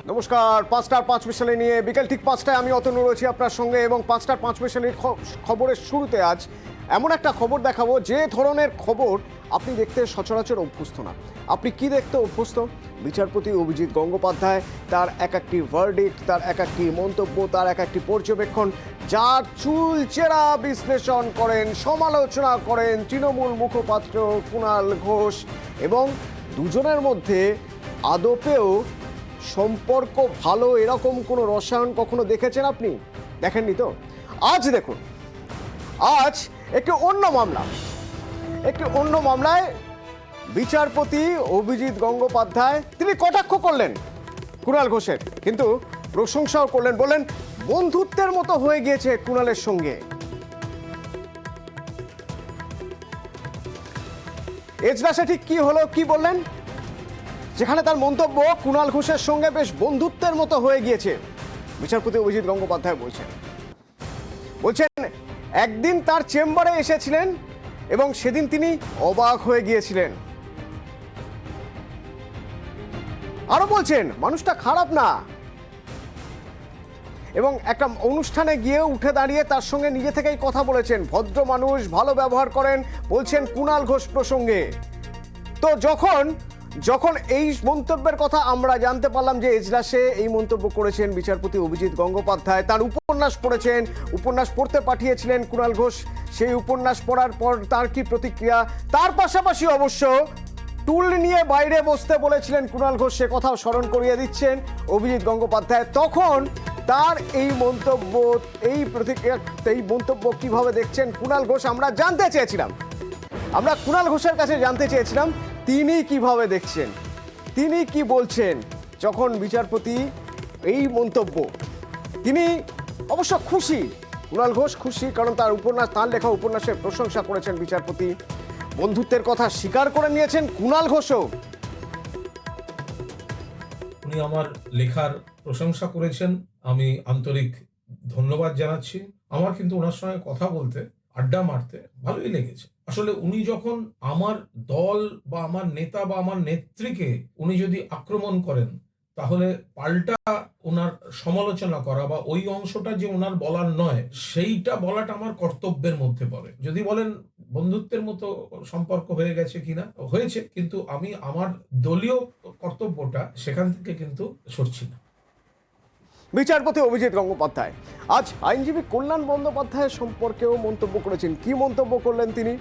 নমস্কার। ৫টার ৫ মিশালি নিয়ে বিকেল ঠিক ৫টায় আমি অতনু রয়েছি আপনার সঙ্গে এবং ৫টার ৫ মিশালির খবরের শুরুতে আজ এমন একটা খবর দেখাবো যে ধরনের খবর আপনি দেখতে সচরাচর অভ্যস্ত না। আপনি কি দেখতে অভ্যস্ত? বিচারপতি অভিজিৎ গঙ্গোপাধ্যায়, তার এক একটি ভার্ডিক্ট, তার এক একটি মন্তব্য, তার এক একটি পর্যবেক্ষণ, যার চুলচেরা বিশ্লেষণ করেন, সমালোচনা করেন তৃণমূল মুখপাত্র কুণাল ঘোষ, এবং দুজনের মধ্যে আদপেও সম্পর্ক ভালো এরকম কোনো রসায়ন কখনো দেখেছেন আপনি? দেখেননি তো? আজ দেখুন, আজ একটি অন্য মামলায় বিচারপতি অভিজিৎ গঙ্গোপাধ্যায় তিনি কটাক্ষ করলেন কুণাল ঘোষের, কিন্তু প্রশংসাও করলেন, বললেন বন্ধুত্বের মতো হয়ে গিয়েছে কুণালের সঙ্গে। এজলাসে ঠিক কি হলো, কি বললেন? যেখানে তার মন্তব্য কুণাল ঘোষের সঙ্গে বেশ বন্ধুত্বের মতো হয়ে গিয়েছে, বিচারপতি অভিজিৎ গঙ্গোপাধ্যায় বলছেন একদিন তার চেম্বারে এসেছিলেন এবং সেদিন তিনি অবাক হয়ে গিয়েছিলেন। আরো বলছেন মানুষটা খারাপ না, এবং একটা অনুষ্ঠানে গিয়ে উঠে দাঁড়িয়ে তার সঙ্গে নিজে থেকেই কথা বলেছেন, ভদ্র মানুষ, ভালো ব্যবহার করেন, বলছেন কুণাল ঘোষ প্রসঙ্গে। তো যখন এই মন্তব্যের কথা আমরা জানতে পারলাম যে এজলাসে এই মন্তব্য করেছেন বিচারপতি অভিজিৎ গঙ্গোপাধ্যায়, তার উপন্যাস পড়েছেন, উপন্যাস পড়তে পাঠিয়েছিলেন কুণাল ঘোষ, সেই উপন্যাস পড়ার পর তার কি প্রতিক্রিয়া, তার পাশাপাশি অবশ্য টুল নিয়ে বাইরে বসতে বলেছিলেন কুণাল ঘোষ, সে কথাও স্মরণ করিয়ে দিচ্ছেন অভিজিৎ গঙ্গোপাধ্যায়। তখন তার এই মন্তব্য, এই প্রতিক্রিয়া, এই মন্তব্য কিভাবে দেখছেন কুণাল ঘোষ আমরা জানতে চেয়েছিলাম। আমরা কুণাল ঘোষের কাছে জানতে চেয়েছিলাম তিনি কিভাবে দেখছেন, তিনি কি বলছেন যখন বিচারপতি এই মন্তব্য। তিনি অবশ্য খুশি, কুণাল ঘোষ খুশি, কারণ তার উপন্যাস, তার লেখা উপন্যাসের প্রশংসা করেছেন বিচারপতি, বন্ধুত্বের কথা স্বীকার করে নিয়েছেন কুণাল ঘোষও। উনি আমার লেখার প্রশংসা করেছেন, আমি আন্তরিক ধন্যবাদ জানাচ্ছি। আমার কিন্তু ওনার সঙ্গে কথা বলতে, আড্ডা মারতে ভালোই লেগেছে। আসলে উনি যখন আমার দল বা আমার নেতা বা আমার নেত্রীকে উনি যদি আক্রমণ করেন, তাহলে পাল্টা ওনার সমালোচনা করা বা ওই অংশটা যে ওনার বলার নয় সেইটা বলাটা আমার কর্তব্যের মধ্যে পড়ে। যদি বলেন বন্ধুত্বের মতো সম্পর্ক হয়ে গেছে কিনা, হয়েছে, কিন্তু আমি আমার দলীয় কর্তব্যটা সেখান থেকে কিন্তু সরছি না। বিচারপতি অভিজিৎ গঙ্গোপাধ্যায় আজ আইনজীবী কল্যাণ বন্দ্যোপাধ্যায়ের সম্পর্কেও মন্তব্য করেছেন। কি মন্তব্য করলেন তিনি?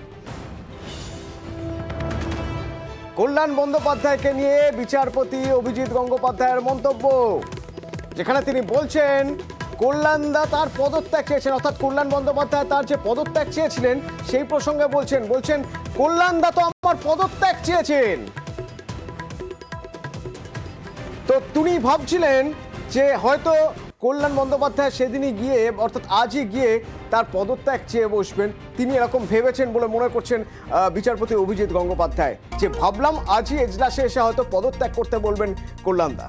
কল্যাণ বন্দ্যোপাধ্যায়কে নিয়ে বিচারপতি অভিজিৎ গঙ্গোপাধ্যায়ের মন্তব্য, যেখানে তিনি বলছেন কল্যাণদা তার পদত্যাগ চেয়েছেন, অর্থাৎ কল্যাণ বন্দ্যোপাধ্যায় তার যে পদত্যাগ চেয়েছিলেন সেই প্রসঙ্গে বলছেন কল্যাণদা তো আমার পদত্যাগ চেয়েছেন। তো তিনি ভাবছিলেন যে হয়তো কল্যাণ বন্দ্যোপাধ্যায় সেদিনই গিয়ে, অর্থাৎ আজই গিয়ে তার পদত্যাগ চেয়ে বসবেন, তিনি এরকম ভেবেছেন বলে মনে করছেন বিচারপতি অভিজিৎ গঙ্গোপাধ্যায়, যে ভাবলাম আজই এজলাসে এসে হয়তো পদত্যাগ করতে বলবেন কল্যাণদা।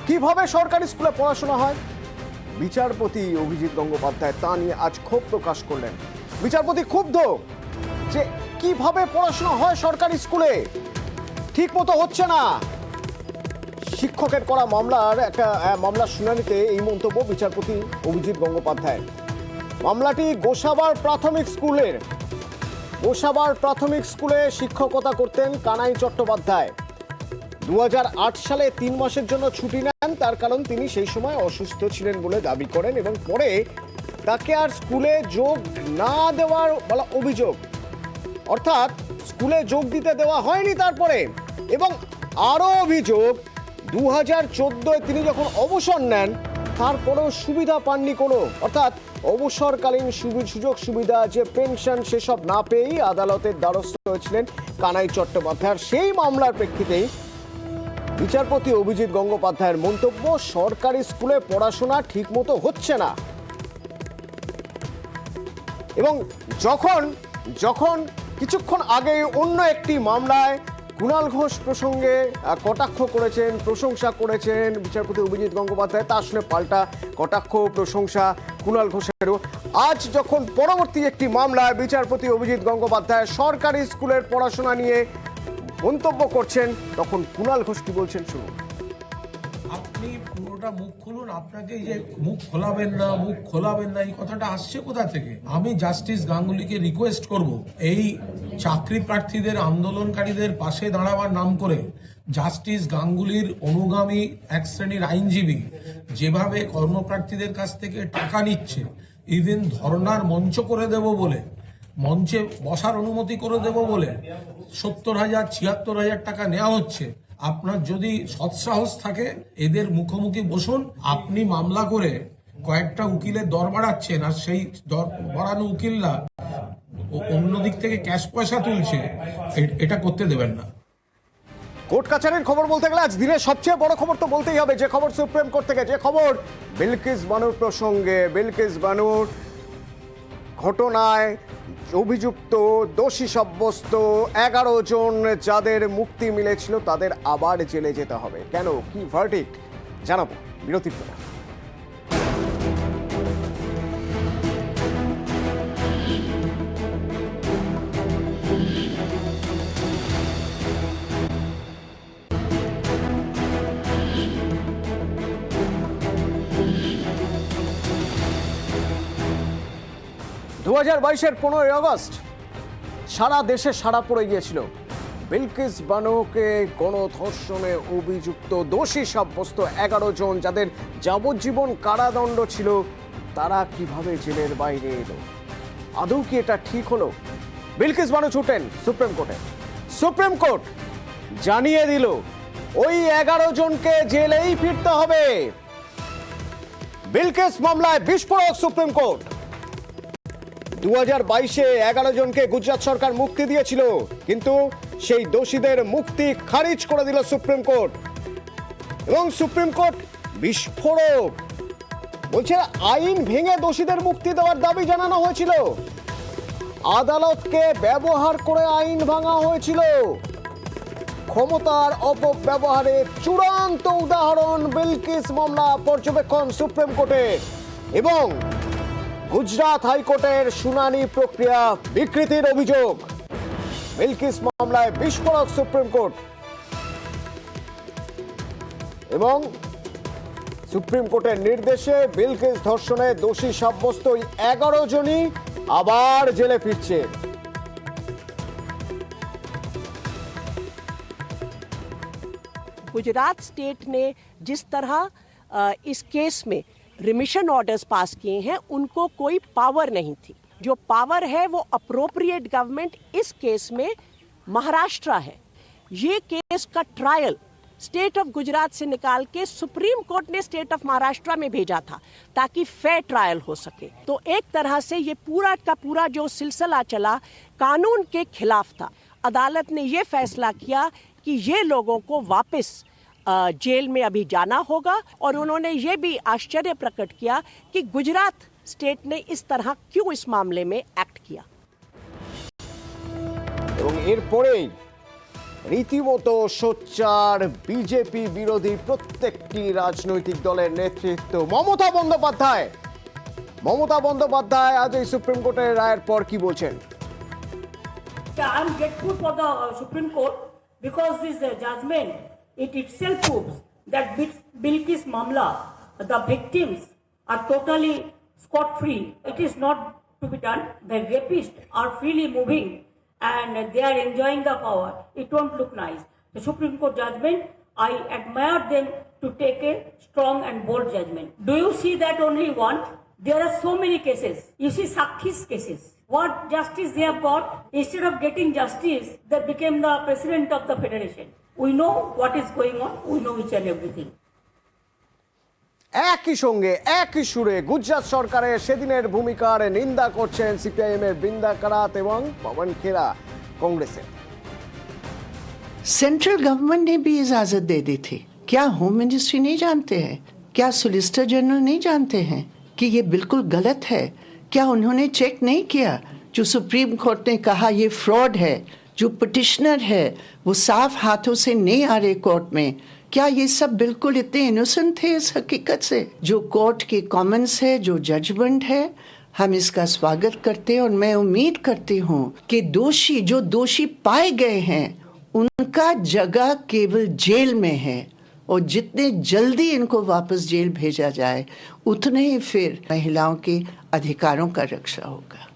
কিভাবে সরকারি স্কুলে পড়াশোনা হয় বিচারপতি অভিজিৎ গঙ্গোপাধ্যায় তা নিয়ে আজ ক্ষোভ প্রকাশ করলেন। বিচারপতি ক্ষুব্ধ যে কিভাবে পড়াশোনা হয় সরকারি স্কুলে, ঠিক মতো হচ্ছে না। শিক্ষকের করা মামলার শুনানিতে এই মন্তব্য বিচারপতি অভিজিৎ গঙ্গোপাধ্যায়। মামলাটি গোসাবার প্রাথমিক স্কুলে শিক্ষকতা করতেন কানাই চট্টোপাধ্যায়। 2008 সালে 3 মাসের জন্য ছুটি নেন, তার কারণ তিনি সেই সময় অসুস্থ ছিলেন বলে দাবি করেন, এবং পরে তাকে আর স্কুলে যোগ না দেওয়ার বলা অভিযোগ, অর্থাৎ স্কুলে যোগ দিতে দেওয়া হয়নি তারপরে। এবং আরও অভিযোগ 2014 তিনি যখন অবসর নেন তারপরেও সুবিধা পাননি কোনো, অর্থাৎ অবসরকালীন সুযোগ সুবিধা, যে পেনশন, সেসব না পেয়েই আদালতের দ্বারস্থ হয়েছিলেন কানাই চট্টোপাধ্যায়। সেই মামলার প্রেক্ষিতেই বিচারপতি অভিজিৎ গঙ্গোপাধ্যায়ের মন্তব্য সরকারি স্কুলে পড়াশোনা ঠিক মতো হচ্ছে না। এবং যখন কিছুক্ষণ আগে অন্য একটি মামলায় কুণাল ঘোষ প্রসঙ্গে কটাক্ষ করেছেন, প্রশংসা করেছেন বিচারপতি অভিজিৎ গঙ্গোপাধ্যায়। তা শুনে পাল্টা কটাক্ষ, প্রশংসা কুণাল ঘোষেরও। আজ যখন পরবর্তী একটি মামলায় বিচারপতি অভিজিৎ গঙ্গোপাধ্যায় সরকারি স্কুলের পড়াশোনা নিয়ে মন্তব্য করছেন, তখন কুণাল ঘোষ কি বলছেন শুনুন। আপনি পুরোটা মুখ খুলুন, আপনাকে যে মুখ খোলাবেন না এই কথাটা আসছে কোথা থেকে? আমি জাস্টিস গাঙ্গুলিকে রিকোয়েস্ট করব, এই চাকরি প্রার্থীদের, আন্দোলনকারীদের পাশে দাঁড়াবার নাম করে জাস্টিস গাঙ্গুলির অনুগামী এক শ্রেণীর আইনজীবী যেভাবে কর্মপ্রার্থীদের কাছ থেকে টাকা নিচ্ছে, ইভেন ধর্নার মঞ্চ করে দেব বলে, মঞ্চে বসার অনুমতি করে দেব বলে 70,000 76,000 টাকা নেওয়া হচ্ছে। আপনার যদি সৎসাহস থাকে এদের মুখোমুখি বসুন। আপনি মামলা করে কয়েকটা উকিলের দর বাড়াচ্ছেন, আর সেই দর বাড়ানো উকিলরা অন্য দিক থেকে ক্যাশ পয়সা তুলছে, এটা করতে দেবেন না। কোর্ট কাছারির খবর বলতে গেলে আজ দিনের সবচেয়ে বড় খবর তো বলতেই হবে, যে খবর সুপ্রিম কোর্ট থেকে, যে খবর বিলকিস বানুর প্রসঙ্গে। বিলকিস বানুর ঘটনায় অভিযুক্ত, দোষী সাব্যস্ত 11 জন যাদের মুক্তি মিলেছিল তাদের আবার জেলে যেতে হবে। কেন, কি ভার্ডিক্ট জানাবো বিরতির পর। 2022-এর 15ই আগস্ট সারা দেশে সাড়া পড়ে গিয়েছিল। বিলকিস বানুকে গণধর্ষণে অভিযুক্ত, দোষী সাব্যস্ত 11 জন যাদের যাবজ্জীবন কারাদণ্ড ছিল, তারা কিভাবে জেলের বাইরে এলো? আদৌ কি এটা ঠিক হলো? বিলকিস বানু ছুটেন সুপ্রিম কোর্টে। সুপ্রিম কোর্ট জানিয়ে দিল ওই 11 জনকে জেলেই ফিরতে হবে। বিলকিস মামলায় বিস্ফোরক সুপ্রিম কোর্ট। 2022-এ 11 জনকে গুজরাট সরকার মুক্তি দিয়েছিল, কিন্তু সেই দোষীদের মুক্তি খারিজ করে দিল সুপ্রিম কোর্ট। এবং সুপ্রিম কোর্ট বিস্ফোরক বলছে, আইন ভেঙে দোষীদের মুক্তি দেওয়ার দাবি জানানো হয়েছিল, আদালতকে ব্যবহার করে আইন ভাঙা হয়েছিল। ক্ষমতার অপব্যবহারের চূড়ান্ত উদাহরণ বিলকিস মামলা পর্যবেক্ষণ সুপ্রিম কোর্টের। এবং গুজরাট হাইকোর্টের শুনানি প্রক্রিয়া বিকৃতির অভিযোগ। বিলকিস মামলায় বিস্ফোরক সুপ্রিম কোর্ট। এবং সুপ্রিম কোর্টের নির্দেশে বিলকিস ধর্ষণে দোষী সাব্যস্ত 11 জনই আবার জেলে ফিরছে। गुजरात स्टेट ने जिस तरह इस केस में रिमिशन ऑर्डर्स पास किए हैं, उनको कोई पावर नहीं थी। जो पावर है वो अप्रोप्रिएट गवर्नमेंट इस केस में महाराष्ट्र है। ये केस का ट्रायल स्टेट ऑफ गुजरात से निकाल के सुप्रीम कोर्ट ने स्टेट ऑफ महाराष्ट्र में भेजा था ताकि फेयर ट्रायल हो सके। तो एक तरह से ये पूरा का पूरा जो सिलसिला चला कानून के खिलाफ था। अदालत ने ये फैसला किया कि ये लोगों को वापस जेल में अभी जाना होगा, और उन्होंने ये भी आश्चर्य प्रकट किया कि गुजरात स्टेट ने इस तरह क्यों इस मामले में एक्ट किया। এবং এরপরেই রীতিমতো সোচ্চার বিজেপি বিরোধী প্রত্যেকটি রাজনৈতিক দলের নেতৃত্ব। মমতা বন্দ্যোপাধ্যায় আজ এই সুপ্রিম কোর্টের রায়ের পর কি বলছেন? I am grateful for the Supreme Court because this judgment, it itself proves that Bilkis Mamla, the victims are totally scot-free. It is not to be done. The rapists are freely moving and they are enjoying the power. It won't look nice. The Supreme Court judgment, I admire them to take a strong and bold judgment. Do you see that only one? There are so many cases. You see Sakhi's cases. What justice they have got, instead of getting justice, they became the president of the federation. We know what is going on. We know each and everything. একই সঙ্গে একই সুরে গুজরাট সরকারের সেদিনের ভূমিকার নিন্দা করছেন CPIM এর বৃন্দা কারাত এবং পবন খেরা কংগ্রেসের। सेंट्रल गवर्नमेंट ने भी इजाजत दे दी थी। क्या होम मिनिस्ट्री नहीं जानते हैं? क्या सोलिसिटर जनरल नहीं जानते हैं कि ये बिल्कुल गलत है? क्या उन्होंने चेक नहीं किया? जो सुप्रीम कोर्ट ने कहा ये फ्रॉड है, जो पिटिशनर है वो साफ हाथों से नहीं आ रहे कोर्ट में। क्या ये सब बिल्कुल इतने इनोसेंट थे इस हकीकत से? जो कोर्ट के कॉमेंट्स है, जो जजमेंट है, हम इसका स्वागत करते हैं और मैं उम्मीद करती हूँ कि जो दोषी पाए गए हैं उनका जगह केवल जेल में है, और जितने जल्दी इनको वापस जेल भेजा जाए उतने ही फिर महिलाओं के अधिकारों का रक्षा होगा।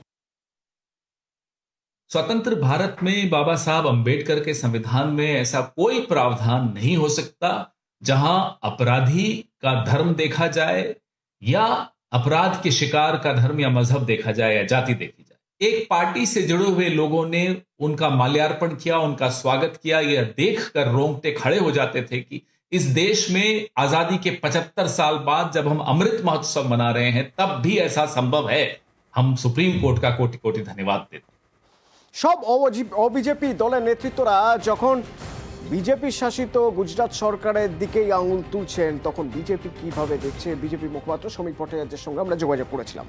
स्वतंत्र भारत में बाबा साहब अंबेडकर के संविधान में ऐसा कोई प्रावधान नहीं हो सकता जहां अपराधी का धर्म देखा जाए या अपराध के शिकार का धर्म या मजहब देखा जाए या जाति देखी जाए। एक पार्टी से जुड़े हुए लोगों ने उनका माल्यार्पण किया, उनका स्वागत किया। यह देखकर रोंगटे खड़े हो जाते थे कि इस देश में आजादी के 75 साल बाद जब हम अमृत महोत्सव मना रहे हैं तब भी ऐसा संभव है। हम सुप्रीम कोर्ट का कोटि कोटि धन्यवाद देते हैं। সব অবিজেপি দলের নেতৃত্বরা যখন বিজেপি শাসিত গুজরাট সরকারের দিকেই আঙুল তুলছেন তখন বিজেপি কিভাবে দেখছে, বিজেপি মুখপাত্র সমীর ভট্টাচার্যের সঙ্গে আমরা যোগাযোগ করেছিলাম।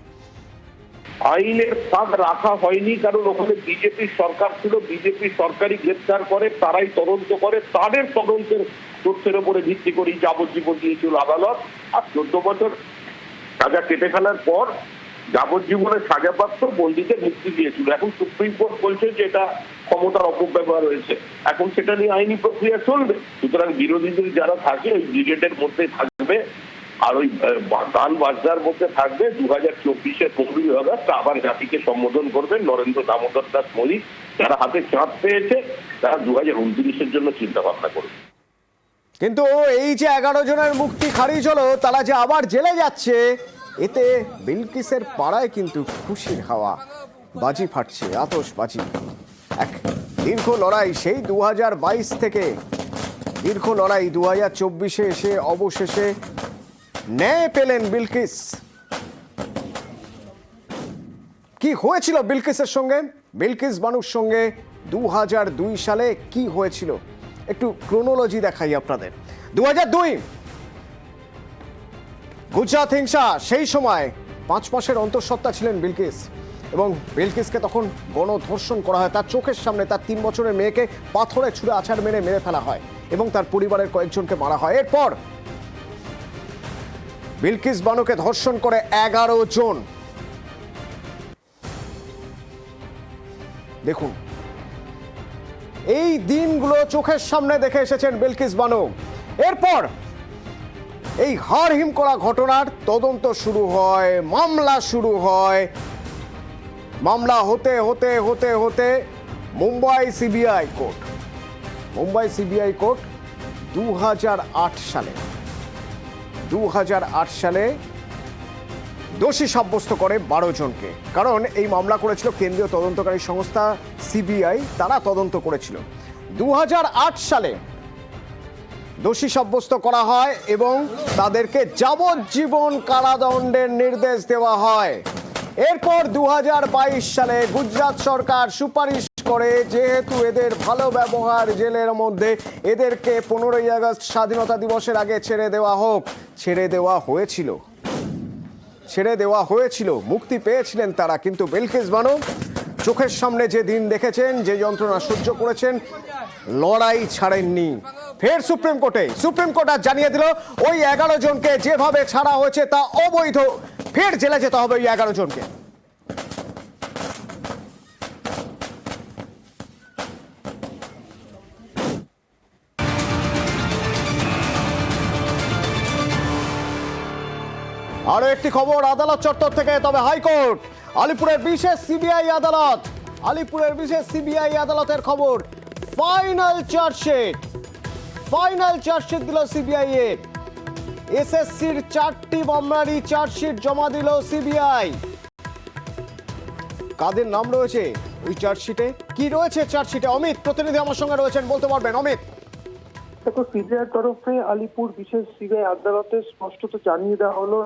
আইনের ফাঁক রাখা হয়নি, কারণ ওখানে বিজেপি সরকার ছিল, বিজেপি সরকারই গ্রেপ্তার করে, তারাই তদন্ত করে, তাদের তদন্তের তথ্যের উপরে ভিত্তি করে যাবজ্জীবন দিয়েছিল আদালত। আর 14 বছর সাজা কেটে ফেলার পর যাবজ্জীবনের সাজাপ্রাপ্ত বন্দীদের মুক্তি দিয়েছিল। এখন সুপ্রিম কোর্ট বলছে যে এটা ক্ষমতার অপব্যবহার হয়েছে, এখন সেটা নিয়ে আইনি প্রক্রিয়া চলবে। সুতরাং বিরোধীদের যারা থাকে ওই ব্রিগেডের মধ্যে থাকবে, আর ওই গান বাজনার মধ্যে থাকবে। 2024-এর 15 আগস্ট আবার জাতিকে সম্বোধন করবেন নরেন্দ্র দামোদর দাস মোদী। যারা হাতে চাঁদ পেয়েছে তারা 2029-এর জন্য চিন্তা ভাবনা করবে। কিন্তু এই যে 11 জনের মুক্তি খারিজ হলো, তারা যে আবার জেলে যাচ্ছে, এতে বিলকিসের পাড়ায় কিন্তু খুশির হাওয়া, বাজি ফাটছে, আতশবাজি। এক দীর্ঘ লড়াই, সেই 2022 থেকে দীর্ঘ লড়াই 2024-এ এসে অবশেষে ন্যায় পেলেন বিলকিস। কি হয়েছিল বিলকিসের সঙ্গে, বিলকিস বানুর সঙ্গে 2002 সালে কি হয়েছিল, একটু ক্রোনোলজি দেখাই আপনাদের। 2002 গুজরাট হিংসা, সেই সময় 5 মাসের অন্তঃসত্ত্বা ছিলেন বিলকিস, এবং বিলকিসকে তখন গণধর্ষণ করা হয়। তার চোখের সামনে তার 3 বছরের মেয়েকে পাথরে ছুঁড়ে আছাড় মেরে ফেলা হয় এবং তার পরিবারের কয়েকজনকে মারা হয়। এরপর বিলকিস বানুকে ধর্ষণ করে 11 জন। দেখুন, এই দিনগুলো চোখের সামনে দেখে এসেছেন বিলকিস বানু। এরপর এই হাড়হিম করা ঘটনার তদন্ত শুরু হয়, মামলা শুরু হয়। মামলা হতে হতে হতে হতে মুম্বাই সিবিআই কোর্ট 2008 সালে দোষী সাব্যস্ত করে 12 জনকে। কারণ এই মামলা করেছিল কেন্দ্রীয় তদন্তকারী সংস্থা সিবিআই, তারা তদন্ত করেছিল। 2008 সালে দোষী সাব্যস্ত করা হয় এবং তাদেরকে যাবজ্জীবন কারাদণ্ডের নির্দেশ দেওয়া হয়। এরপর 2022 সালে গুজরাট সরকার সুপারিশ করে, যেহেতু এদের ভালো ব্যবহার জেলের মধ্যে, এদেরকে 15ই আগস্ট স্বাধীনতা দিবসের আগে ছেড়ে দেওয়া হোক। ছেড়ে দেওয়া হয়েছিল, মুক্তি পেয়েছিলেন তারা। কিন্তু বিলকিস বানু চোখের সামনে যে দিন দেখেছেন, যে যন্ত্রণা সহ্য করেছেন, লড়াই ছাড়েননি। ফের সুপ্রিম কোর্ট আজ জানিয়ে দিল ওই 11 জনকে যেভাবে ছাড়া হয়েছে তা অবৈধ, ফের জেলে যেতে হবে ওই 11 জনকে। আরো একটি খবর আদালত চত্বর থেকে, তবে হাইকোর্ট। আলিপুরের বিশেষ সিবিআই আদালতের খবর। ফাইনাল চার্জশিট দিল সিবিআই এর। এসএসসির 4টি মামলারই চার্জশিট জমা দিল সিবিআই। কাদের নাম রয়েছে ওই চার্জশিটে, কি রয়েছে চার্জশিটে? অমিত প্রতিনিধি আমার সঙ্গে রয়েছেন, বলতে পারবেন অমিত? দেখো, সিবিআইয়ের তরফে আলিপুর বিশেষ সিবিআই আদালতে স্পষ্টত জানিয়ে দেওয়া হলো,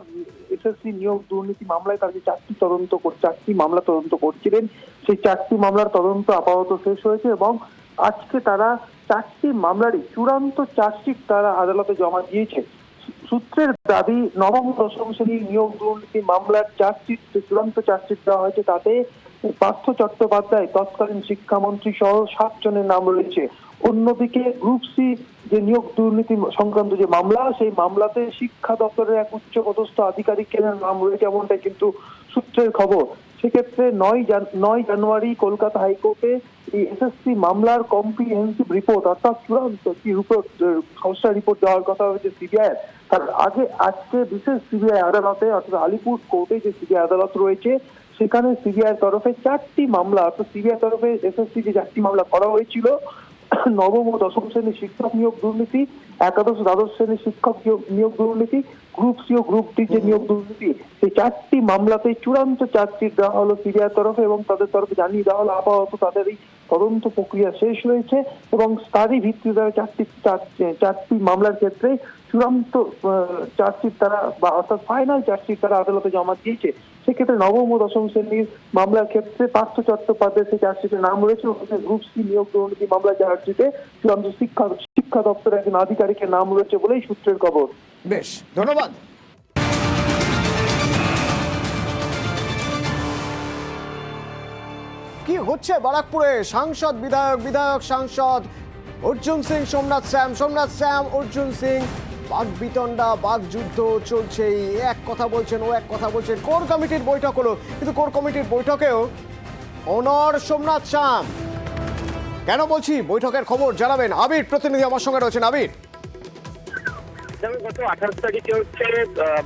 এসএসসি নিয়োগ দুর্নীতি মামলায় তারা যে 4টি মামলা তদন্ত করছিলেন, সেই 4টি মামলার তদন্ত আপাতত শেষ হয়েছে এবং আজকে তারা 4টি মামলারই চূড়ান্ত চার্জশিট তারা আদালতে জমা দিয়েছে। সূত্রের দাবি, 9ম 10ম শ্রেণীর নিয়োগ দুর্নীতি মামলার চূড়ান্ত চার্জশিট দেওয়া হয়েছে। তাতে পার্থ চট্টোপাধ্যায় তৎকালীন শিক্ষামন্ত্রী সহ 7 জনের নাম রয়েছে। অন্যদিকে গ্রুপ সি যে নিয়োগ দুর্নীতি সংক্রান্ত যে মামলা, সেই মামলাতে শিক্ষা দপ্তরের এক উচ্চপদস্থ আধিকারিকের নাম রয়েছে, এমনটাই কিন্তু সূত্রের খবর। সেক্ষেত্রে 9 জানুয়ারি কলকাতা হাইকোর্টে এই এসএসসি মামলার কম্প্রিহেন্সিভ রিপোর্ট অর্থাৎ চূড়ান্ত কি খসড়া রিপোর্ট দেওয়ার কথা হয়েছে সিবিআই। তার আগে আজকে বিশেষ সিবিআই আদালতে অর্থাৎ আলিপুর কোর্টে যে সিবিআই আদালত রয়েছে, সেখানে সিবিআই তরফে 4টি মামলা অর্থাৎ সিবিআই তরফে এসএসসি যে 4টি মামলা করা হয়েছিল, নবম ও দশম শ্রেণীর শিক্ষক নিয়োগ দুর্নীতি, একাদশ ও দ্বাদশ শ্রেণীর শিক্ষক নিয়োগ দুর্নীতি, গ্রুপ সি ও গ্রুপ ডি যে নিয়োগ দুর্নীতি, সেই 4টি মামলাতে চূড়ান্ত চার্জশিট দেওয়া হলো সিবিআই তরফে এবং তাদের তরফে জানিয়ে দেওয়া হলো আপাতত তাদের এই তদন্ত প্রক্রিয়া শেষ হয়েছে এবং তারই ভিত্তিতে তারা 4টি মামলার ক্ষেত্রে চূড়ান্ত চার্জশিট তারা অর্থাৎ ফাইনাল চার্জশিট তারা আদালতে জমা দিয়েছে। সেক্ষেত্রে নবম ও দশম শ্রেণীর মামলার ক্ষেত্রে পার্থ চট্টোপাধ্যায় সেই চার্জশিটে নাম রয়েছে। গ্রুপ সি নিয়োগ দুর্নীতি মামলা চার্জশিটে চূড়ান্ত শিক্ষা দপ্তরের একজন আধিকারিকের নাম রয়েছে বলেই সূত্রের খবর। বেশ, ধন্যবাদ। কি হচ্ছে বারাকপুরে? সাংসদ বিধায়ক সাংসদ অর্জুন সিং সোমনাথ শ্যাম অর্জুন সিং, বাগবিতণ্ডা বাগযুদ্ধ চলছে। এক কথা বলছেন, ও এক কথা বলছেন। কোর কমিটির বৈঠক হলো, কিন্তু কোর কমিটির বৈঠকেও অনড় সোমনাথ শ্যাম। কেন বলছি? বৈঠকের খবর জানাবেন আবির প্রতিনিধি আমার সঙ্গে রয়েছেন। আবির, গত 28 তারিখে হচ্ছে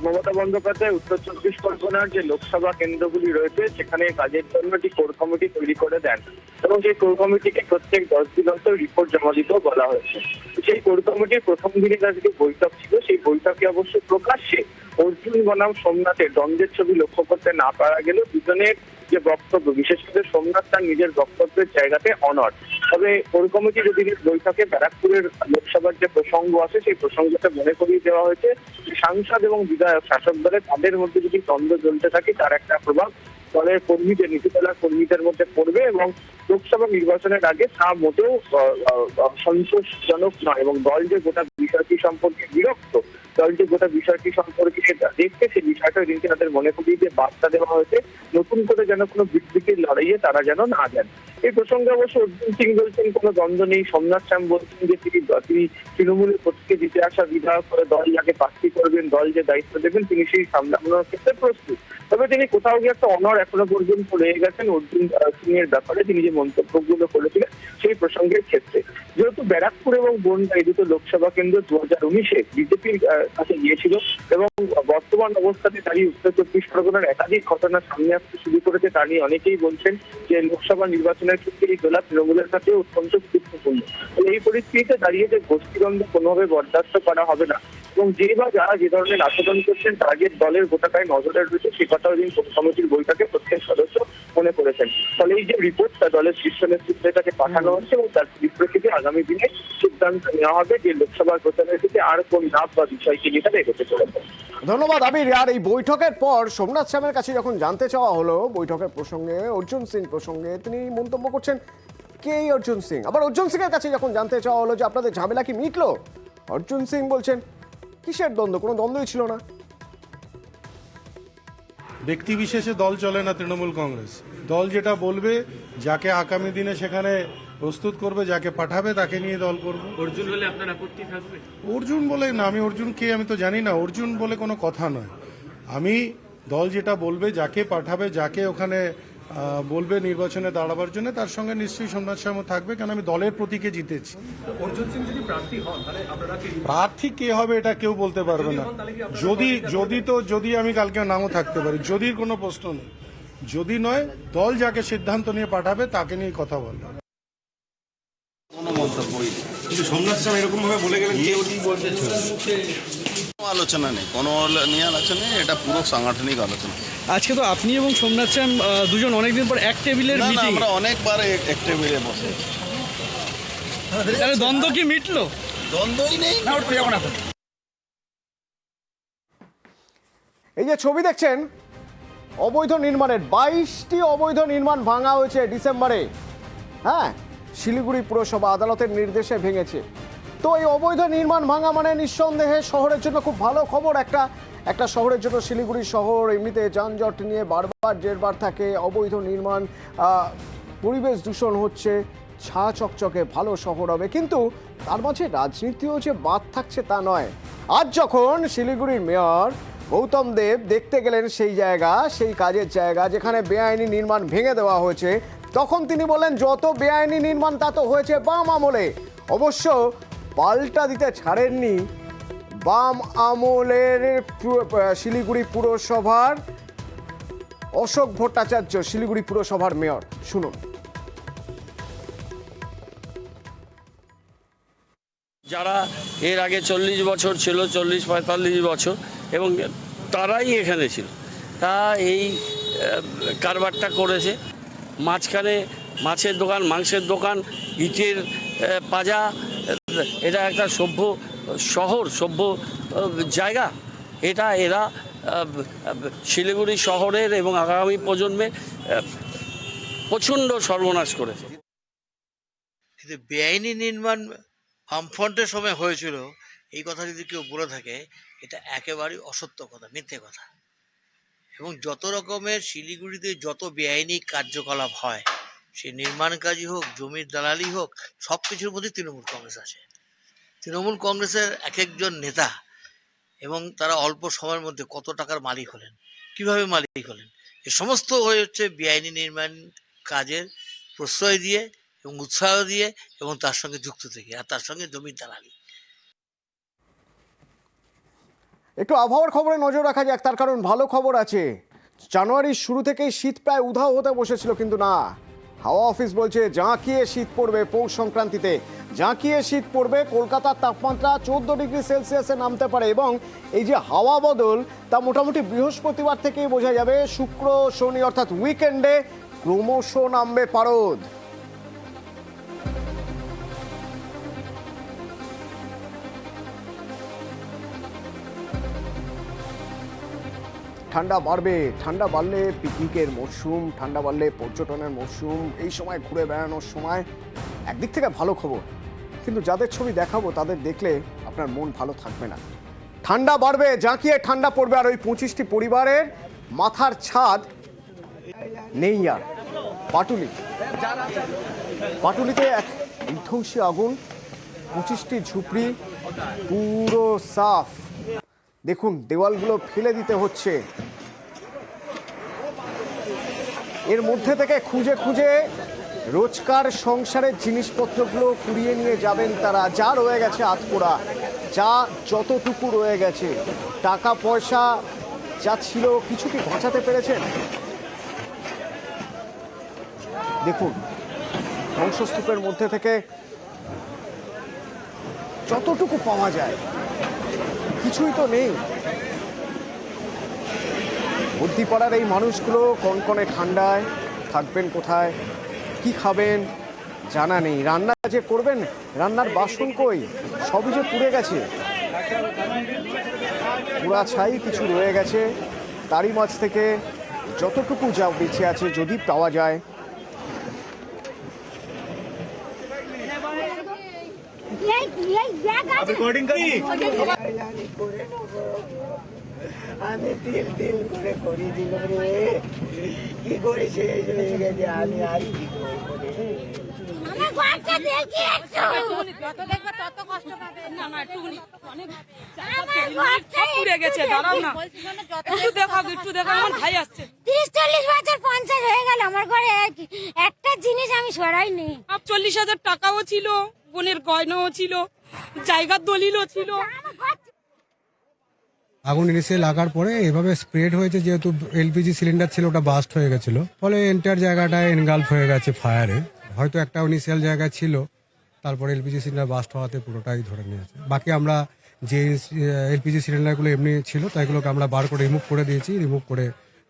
মমতা বন্দ্যোপাধ্যায় উত্তর 24 পরগনার যে লোকসভা কেন্দ্রগুলি রয়েছে সেখানে কাজের জন্য একটি কোর কমিটি তৈরি করে দেন এবং সেই কোর কমিটিকে প্রত্যেক 10 দিন অন্তর রিপোর্ট জমা দিতেও বলা হয়েছে। সেই কোর কমিটির প্রথম দিনে যে বৈঠক ছিল, সেই বৈঠকে অবশ্য প্রকাশ্যে অর্জুন বনাম সোমনাথের দ্বন্দ্বের ছবি লক্ষ্য করতে না পারা গেলেও দুজনের যে বক্তব্য, বিশেষ করে সোমনাথ তার নিজের বক্তব্যের জায়গাতে অনড়। তবে কোর কমিটি যদি বৈঠকে ব্যারাকপুরের লোকসভার যে প্রসঙ্গ আছে সেই প্রসঙ্গটা মনে করিয়ে দেওয়া হয়েছে। সাংসদ এবং বিধায়ক শাসক দলে তাদের মধ্যে যদি দ্বন্দ্ব চলতে থাকে তার একটা প্রভাব দলের কর্মীদের, নীতিতলার কর্মীদের মধ্যে পড়বে এবং লোকসভা নির্বাচনের আগে তা মোটেও সন্তোষজনক নয় এবং দল যে গোটা বিষয়টি সম্পর্কে বিরক্ত, দল যে গোটা বিষয়টি সম্পর্কে দেখতে, সেই বিষয়টা দিনকে তাদের মনে করিয়ে দিয়ে বার্তা দেওয়া হয়েছে নতুন করে যেন কোনো বিদ্যুতের লড়াইয়ে তারা যেন না যান। এই প্রসঙ্গে অবশ্য অর্জুন সিং বলছেন কোনো দ্বন্দ্ব নেই। সোমনাথ শ্যাম বলছেন যে তিনি তৃণমূলের প্রতীকে জিতে আসা বিধায়ক করে দল যাকে প্রার্থী করবেন, দল যে দায়িত্ব দেবেন তিনি সেই সামলানোর ক্ষেত্রে প্রস্তুত। তবে তিনি কোথাও গিয়ে একটা অনড় এখনো পর্যন্ত রয়ে গেছেন অর্জুন সিং এর ব্যাপারে। তিনি যে মন্তব্যগুলো করেছিলেন সেই প্রসঙ্গের ক্ষেত্রে, যেহেতু ব্যারাকপুর এবং বনগাঁ এই দুটো লোকসভা কেন্দ্র 2019-এ বিজেপির কাছে গিয়েছিল এবং বর্তমান অবস্থাতে দাঁড়িয়ে উত্তর 24 পরগনার একাধিক ঘটনা সামনে আসতে শুরু করেছে, তা নিয়ে অনেকেই বলছেন যে লোকসভা নির্বাচনের ক্ষেত্রে এই দোলা তৃণমূলের কাছে অত্যন্ত গুরুত্বপূর্ণ। এই পরিস্থিতিতে দাঁড়িয়ে যে গোষ্ঠীদ্বন্দ্ব কোনোভাবে বরদাস্ত করা হবে না এবং যে বা যারা যে ধরনের আচরণ করছেন তাদের দলের গোটাটাই নজরে রয়েছে, সে কথাও দিন কমিটির বৈঠকে প্রত্যেক সদস্য মনে করেছেন। ফলে এই যে রিপোর্ট তা দলের শীর্ষ নেতৃত্বের কাছে পাঠানো হচ্ছে এবং তার পরিপ্রেক্ষিতে আগামী দিনে সিদ্ধান্ত নেওয়া হবে যে লোকসভার প্রচারের ক্ষেত্রে আর কোন ধাপ বা বিষয়কে নিয়ে তারা এগোতে চলেছে। ধন্যবাদ আবির। আর এই বৈঠকের পর সোমনাথ শ্যামের কাছে যখন জানতে চাওয়া হলো বৈঠকের প্রসঙ্গে, অর্জুন সিং প্রসঙ্গে, তিনি মন্তব্য করছেন কে অর্জুন সিং। আবার অর্জুন সিং এর কাছে যখন জানতে চাওয়া হলো যে আপনাদের ঝামেলা কি মিটলো, অর্জুন সিং বলছেন কিসের দ্বন্দ্ব, কোনো দ্বন্দ্বই ছিল না। ব্যক্তি বিশেষে দল চলে না তৃণমূল কংগ্রেস। দল যেটা বলবে, যাকে আগামী দিনে সেখানে প্রস্তুত করবে, যাকে পাঠাবে তাকে নিয়ে দল করব। অর্জুন বলে আপনার আপত্তি থাকবে? অর্জুন বলে না, আমি অর্জুন কে আমি তো জানি না। অর্জুন বলে কোনো কথা নয়। আমি দল যেটা বলবে, যাকে পাঠাবে, যাকে ওখানে বলবে নির্বাচনে দাঁড়াবার জন্য, তার সঙ্গে নিশ্চয়ই সোমনাথ শ্যামও থাকবে, কারণ আমি দলের প্রতীকে জিতেছি। অর্জুন সিং যদি প্রার্থী হন তাহলে আপনারা কি প্রার্থী কে হবে এটা কেউ বলতে পারবে না। যদি আমি কালকে নামও থাকতে পারি, যদির কোনো প্রশ্ন নেই। যদি নয়, দল যাকে সিদ্ধান্ত নিয়ে পাঠাবে তাকে নিয়ে কথা বলবে। কোনো মন্তব্যই কিন্তু সোমনাথ শ্যাম এরকম ভাবে বলে গেলেন কেউ বলতে আলোচনা নেই, কোনো নিয়ে আলোচনা নেই, এটা পুরো সাংগঠনিক আলোচনা। আজকে তো আপনি এবং সোমনাথ শ্যাম দুজন অনেকদিন পর এক টেবিলের মিটিং। আমরা অনেকবার এক টেবিলে বসে। তাহলে দ্বন্দ্ব কি মিটলো? দ্বন্দ্বই নেই। এই যে ছবি দেখছেন অবৈধ নির্মাণের, 22টি অবৈধ নির্মাণ ভাঙা হয়েছে ডিসেম্বরে। হ্যাঁ, শিলিগুড়ি পুরসভা আদালতের নির্দেশে ভেঙেছে। তো এই অবৈধ নির্মাণ ভাঙা মানে নিঃসন্দেহে শহরের জন্য খুব ভালো খবর। একটা শহরের জন্য, শিলিগুড়ি শহর এমনিতে যানজট নিয়ে বারবার জেরবার থাকে, অবৈধ নির্মাণ, পরিবেশ দূষণ হচ্ছে, ছা চকচকে ভালো শহর হবে। কিন্তু তার মাঝে রাজনীতিও যে বাদ থাকছে তা নয়। আজ যখন শিলিগুড়ির মেয়র গৌতম দেব দেখতে গেলেন সেই কাজের জায়গা যেখানে বেআইনি নির্মাণ ভেঙে দেওয়া হয়েছে, তখন তিনি বলেন যত বেআইনি নির্মাণ তা তো হয়েছে বাম আমলে। অবশ্য পাল্টা দিতে ছাড়েননি বাম আমলের শিলিগুড়ি পুরসভার অশোক ভট্টাচার্য, শিলিগুড়ি পুরসভার মেয়র। শুনুন। যারা এর আগে 40 বছর ছিল, 40-45 বছর, এবং তারাই এখানে ছিল, তা এই কারবারটা করেছে। মাঝখানে মাছের দোকান, মাংসের দোকান, ইটের পাজা, এটা একটা সভ্য শহর, সভ্য জায়গা। এটা এরা শিলিগুড়ি শহরের এবং আগামী প্রজন্মে প্রচণ্ড সর্বনাশ করেছে। কিন্তু বেআইনি নির্মাণ বামফ্রন্টের সময় হয়েছিল, এই কথা যদি কেউ বলে থাকে এটা একেবারেই অসত্য কথা, মিথ্যে কথা। এবং যত রকমের শিলিগুড়িতে যত বেআইনি কার্যকলাপ হয়, সে নির্মাণ কাজই হোক, জমির দালালি হোক, সব কিছুর মধ্যে তৃণমূল কংগ্রেস আছে। তৃণমূল কংগ্রেসের এক একজন নেতা এবং তারা অল্প সময়ের মধ্যে কত টাকার মালিক হলেন, কিভাবে মালিক হলেন, এ সমস্ত হয়ে হচ্ছে বেআইনি নির্মাণ কাজের প্রশ্রয় দিয়ে এবং উৎসাহ দিয়ে এবং তার সঙ্গে যুক্ত থেকে, আর তার সঙ্গে জমির দালালি। একটু আবহাওয়ার খবরে নজর রাখা যাক, তার কারণ ভালো খবর আছে। জানুয়ারির শুরু থেকেই শীত প্রায় উধাও হতে বসেছিল, কিন্তু না, হাওয়া অফিস বলছে জাঁকিয়ে শীত পড়বে পৌষ সংক্রান্তিতে। জাঁকিয়ে শীত পড়বে, কলকাতার তাপমাত্রা 14 ডিগ্রি সেলসিয়াসে নামতে পারে। এবং এই যে হাওয়া বদল, তা মোটামুটি বৃহস্পতিবার থেকেই বোঝা যাবে। শুক্র শনি অর্থাৎ উইকেন্ডে ক্রমশ নামবে পারদ। ঠান্ডা বাড়বে, ঠান্ডা বাড়লে পিকনিকের মরশুম, ঠান্ডা বাড়লে পর্যটনের মরশুম, এই সময় ঘুরে বেড়ানোর সময় একদিক থেকে ভালো খবর। কিন্তু যাদের ছবি দেখাবো তাদের দেখলে আপনার মন ভালো থাকবে না। ঠান্ডা বাড়বে, জাঁকিয়ে ঠান্ডা পড়বে, আর ওই 25টি পরিবারের মাথার ছাদ নেই আর। পাটুলিতে এক বিধ্বংসী আগুন, 25টি ঝুপড়ি পুরো সাফ। দেখুন, দেওয়ালগুলো ফেলে দিতে হচ্ছে। এর মধ্যে থেকে খুঁজে খুঁজে রোজকার সংসারের জিনিসপত্রগুলো কুড়িয়ে নিয়ে যাবেন তারা। যা রয়ে গেছে আতপোড়া, যা যতটুকু রয়ে গেছে, টাকা পয়সা যা ছিল, কিছু কি বাঁচাতে পেরেছেন? দেখুন, ধ্বংসস্তূপের মধ্যে থেকে যতটুকু পাওয়া যায়, কিছুই তো নেই। বুদ্ধিপাড়ার এই মানুষগুলো কনকনে ঠান্ডায় থাকবেন কোথায়, কি খাবেন জানা নেই। রান্না যে করবেন, রান্নার বাসন কই, সবই যে পুড়ে গেছে, পুরা ছাই কিছু রয়ে গেছে। তারই মাছ থেকে যতটুকু যা বেঁচে আছে যদি পাওয়া যায়। আমি তিল তিল করে করি দিল রে, কি করে শেষ হয়ে গেছে, আমি আর কি একটা জিনিস আমি সরাইনি। 40,000 টাকাও ছিল, বোনের গয়নাও ছিল, জায়গার দলিলও ছিল। আগুন এসে লাগার পরে এভাবে স্প্রেড হয়েছে, যেহেতু এলপিজি সিলিন্ডার ছিল ওটা বাস্ট হয়ে গেছিল, ফলে এন্টার জায়গাটায় এনগালফ হয়ে গেছে ফায়ারে। হয়তো একটা ইনিশিয়াল জায়গা ছিল, তারপরে এলপিজি সিলিন্ডার বাস্ট হওয়াতে পুরোটাই ধরে নিয়েছে। বাকি আমরা যে এলপিজি সিলিন্ডারগুলো এমনি ছিল তাইগুলোকে আমরা বার করে রিমুভ করে দিয়েছি, রিমুভ করে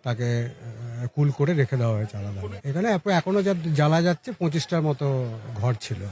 তাকে কুল করে রেখে দেওয়া হয়েছে আলাদা। এখানে এখনো যা জ্বালা যাচ্ছে 25টার মতো ঘর ছিল।